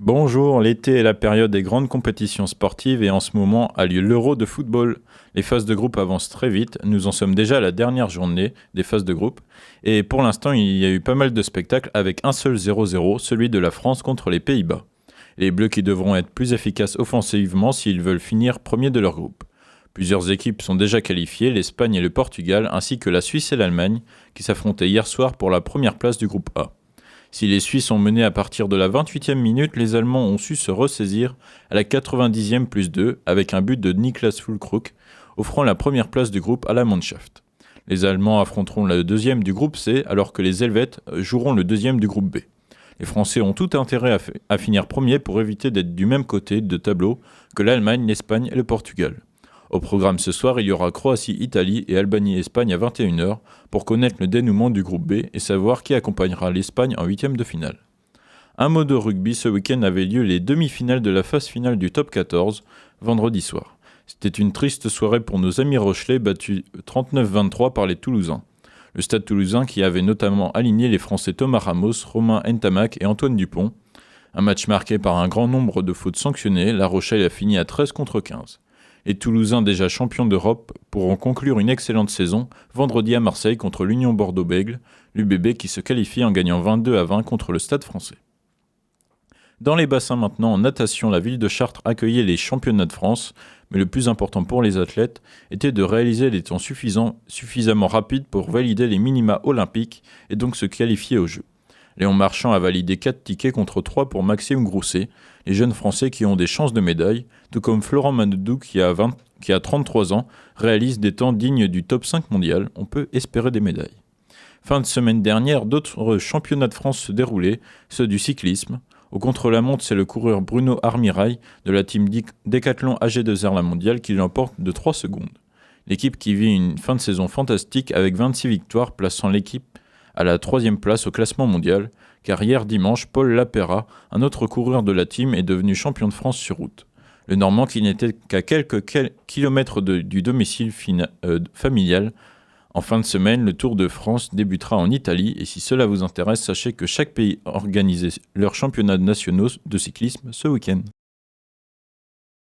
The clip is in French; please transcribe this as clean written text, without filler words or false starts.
Bonjour, l'été est la période des grandes compétitions sportives et en ce moment a lieu l'Euro de football. Les phases de groupe avancent très vite, nous en sommes déjà à la dernière journée des phases de groupe et pour l'instant il y a eu pas mal de spectacles avec un seul 0-0, celui de la France contre les Pays-Bas. Les Bleus qui devront être plus efficaces offensivement s'ils veulent finir premiers de leur groupe. Plusieurs équipes sont déjà qualifiées, l'Espagne et le Portugal ainsi que la Suisse et l'Allemagne qui s'affrontaient hier soir pour la première place du groupe A. Si les Suisses ont mené à partir de la 28e minute, les Allemands ont su se ressaisir à la 90e plus 2 avec un but de Niklas Füllkrug, offrant la première place du groupe à la Mannschaft. Les Allemands affronteront le deuxième du groupe C alors que les Helvètes joueront le deuxième du groupe B. Les Français ont tout intérêt à finir premier pour éviter d'être du même côté de tableau que l'Allemagne, l'Espagne et le Portugal. Au programme ce soir, il y aura Croatie-Italie et Albanie-Espagne à 21h pour connaître le dénouement du groupe B et savoir qui accompagnera l'Espagne en huitième de finale. Un mot de rugby, ce week-end avaient lieu les demi-finales de la phase finale du top 14, vendredi soir. C'était une triste soirée pour nos amis rochelais battus 39-23 par les Toulousains. Le Stade Toulousain qui avait notamment aligné les Français Thomas Ramos, Romain Ntamak et Antoine Dupont. Un match marqué par un grand nombre de fautes sanctionnées, La Rochelle a fini à 13 contre 15. Les Toulousains, déjà champions d'Europe, pourront conclure une excellente saison vendredi à Marseille contre l'Union Bordeaux-Bègles, l'UBB qui se qualifie en gagnant 22-20 contre le Stade français. Dans les bassins maintenant, en natation, la ville de Chartres accueillait les championnats de France, mais le plus important pour les athlètes était de réaliser des temps suffisamment rapides pour valider les minima olympiques et donc se qualifier aux Jeux. Léon Marchand a validé 4 tickets contre 3 pour Maxime Grousset, les jeunes Français qui ont des chances de médaille, tout comme Florent Manodou qui a 33 ans, réalise des temps dignes du top 5 mondial, on peut espérer des médailles. Fin de semaine dernière, d'autres championnats de France se déroulaient, ceux du cyclisme. Au contre-la-montre, c'est le coureur Bruno Armirail de la team Decathlon AG2R La Mondiale qui l'emporte de 3 secondes. L'équipe qui vit une fin de saison fantastique avec 26 victoires plaçant l'équipe à la 3e place au classement mondial, car hier dimanche, Paul Lapera, un autre coureur de la team, est devenu champion de France sur route. Le Normand qui n'était qu'à quelques kilomètres du domicile familial. En fin de semaine, le Tour de France débutera en Italie et si cela vous intéresse, sachez que chaque pays organisait leurs championnats nationaux de cyclisme ce week-end.